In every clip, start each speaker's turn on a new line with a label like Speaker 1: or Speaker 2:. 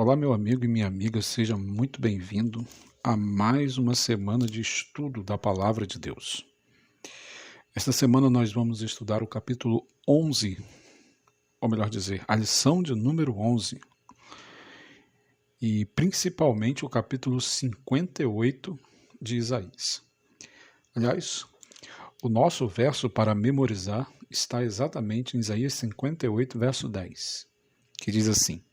Speaker 1: Olá, meu amigo e minha amiga, seja muito bem-vindo a mais uma semana de estudo da Palavra de Deus. Esta semana nós vamos estudar o capítulo 11, ou melhor dizer, a lição de número 11, e principalmente o capítulo 58 de Isaías. Aliás, o nosso verso para memorizar está exatamente em Isaías 58, verso 10, que diz assim: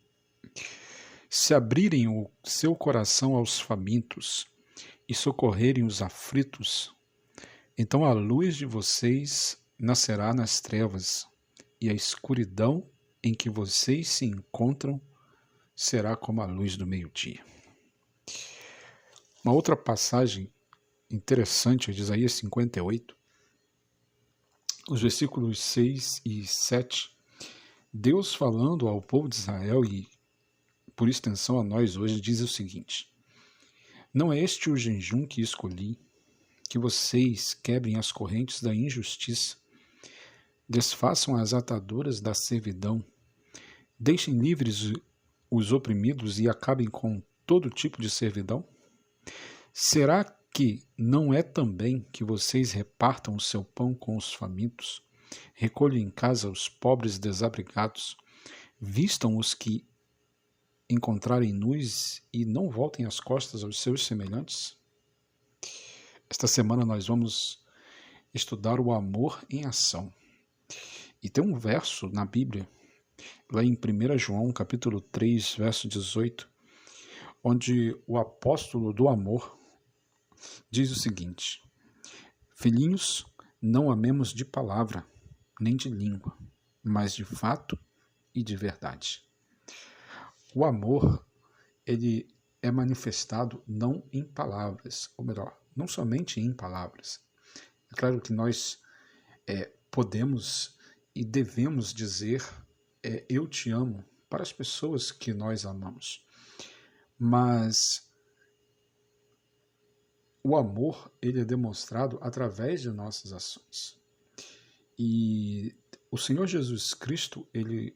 Speaker 1: Se abrirem o seu coração aos famintos e socorrerem os aflitos, então a luz de vocês nascerá nas trevas, e a escuridão em que vocês se encontram será como a luz do meio-dia. Uma outra passagem interessante de Isaías 58, os versículos 6 e 7, Deus falando ao povo de Israel e, por extensão, a nós hoje, diz o seguinte: Não é este o jejum que escolhi, que vocês quebrem as correntes da injustiça, desfaçam as ataduras da servidão, deixem livres os oprimidos e acabem com todo tipo de servidão? Será que não é também que vocês repartam o seu pão com os famintos, recolhem em casa os pobres desabrigados, vistam os que encontrarem nus e não voltem as costas aos seus semelhantes? Esta semana nós vamos estudar o amor em ação. E tem um verso na Bíblia, lá em 1 João, capítulo 3, verso 18, onde o apóstolo do amor diz o seguinte: Filhinhos, não amemos de palavra, nem de língua, mas de fato e de verdade. O amor, ele é manifestado não em palavras, ou melhor, não somente em palavras. É claro que nós podemos e devemos dizer eu te amo para as pessoas que nós amamos, mas o amor, ele é demonstrado através de nossas ações. E o Senhor Jesus Cristo, ele,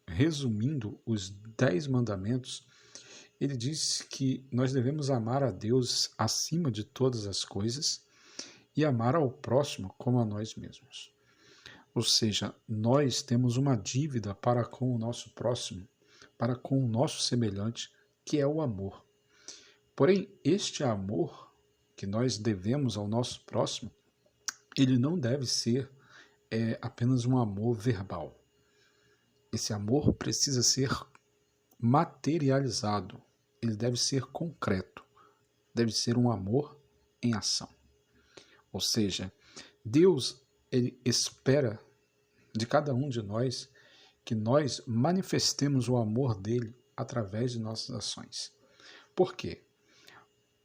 Speaker 1: resumindo os 10 mandamentos, ele diz que nós devemos amar a Deus acima de todas as coisas e amar ao próximo como a nós mesmos. Ou seja, nós temos uma dívida para com o nosso próximo, para com o nosso semelhante, que é o amor. Porém, este amor que nós devemos ao nosso próximo, ele não deve ser apenas um amor verbal. Esse amor precisa ser materializado, ele deve ser concreto, deve ser um amor em ação. Ou seja, Deus, ele espera de cada um de nós que nós manifestemos o amor dele através de nossas ações. Por quê?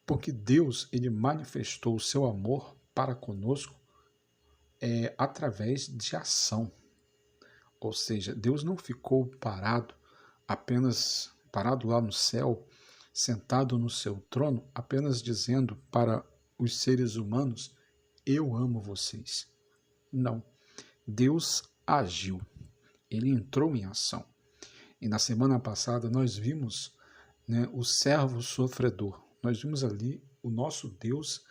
Speaker 1: Porque Deus, ele manifestou o seu amor para conosco através de ação. Ou seja, Deus não ficou apenas parado lá no céu, sentado no seu trono, apenas dizendo para os seres humanos, eu amo vocês. Não. Deus agiu. Ele entrou em ação. E na semana passada nós vimos o servo sofredor. Nós vimos ali o nosso Deus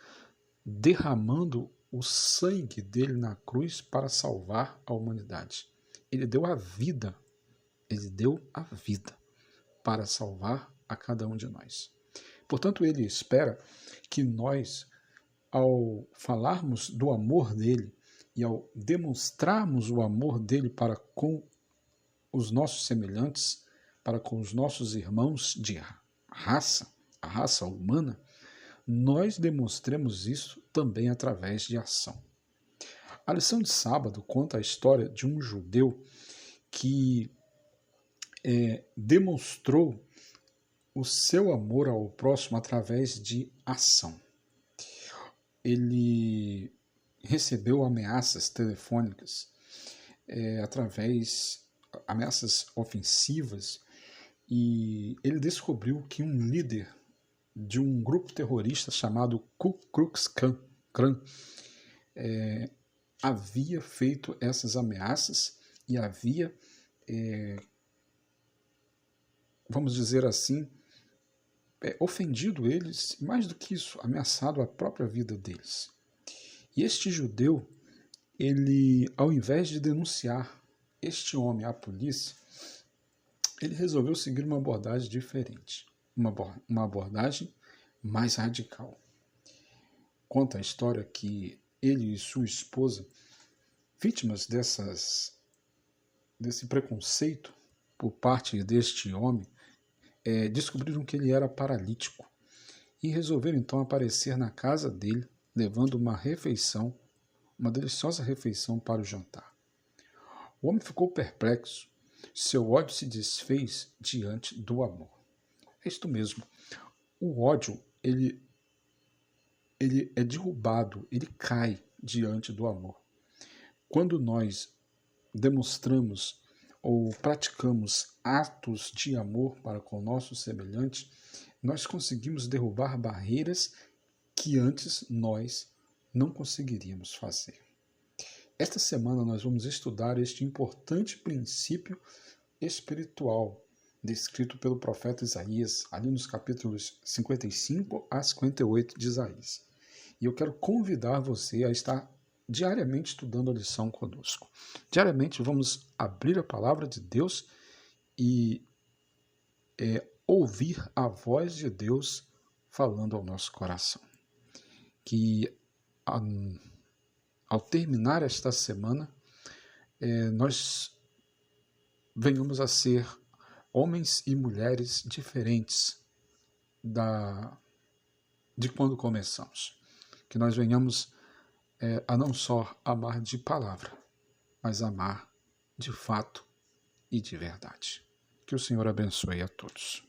Speaker 1: derramando o sangue dele na cruz para salvar a humanidade. Ele deu a vida para salvar a cada um de nós. Portanto, ele espera que nós, ao falarmos do amor dele e ao demonstrarmos o amor dele para com os nossos semelhantes, para com os nossos irmãos de raça, a raça humana, nós demonstremos isso também através de ação. A lição de sábado conta a história de um judeu que demonstrou o seu amor ao próximo através de ação. Ele recebeu ameaças telefônicas, ameaças ofensivas, e ele descobriu que um líder de um grupo terrorista chamado Ku Klux Klan havia feito essas ameaças e havia vamos dizer assim, ofendido eles, e mais do que isso, ameaçado a própria vida deles. E este judeu, ele, ao invés de denunciar este homem à polícia, ele resolveu seguir uma abordagem diferente, uma abordagem mais radical. Conta a história que ele e sua esposa, vítimas desse preconceito por parte deste homem, descobriram que ele era paralítico e resolveram então aparecer na casa dele, levando uma refeição, uma deliciosa refeição para o jantar. O homem ficou perplexo, seu ódio se desfez diante do amor. É isto mesmo, o ódio, ele é derrubado, ele cai diante do amor. Quando nós demonstramos ou praticamos atos de amor para com o nosso semelhante, nós conseguimos derrubar barreiras que antes nós não conseguiríamos fazer. Esta semana nós vamos estudar este importante princípio espiritual descrito pelo profeta Isaías, ali nos capítulos 55 a 58 de Isaías. E eu quero convidar você a estar diariamente estudando a lição conosco. Diariamente vamos abrir a palavra de Deus e ouvir a voz de Deus falando ao nosso coração. Que ao terminar esta semana, nós venhamos a ser homens e mulheres diferentes de quando começamos. Que nós venhamos a não só amar de palavra, mas amar de fato e de verdade. Que o Senhor abençoe a todos.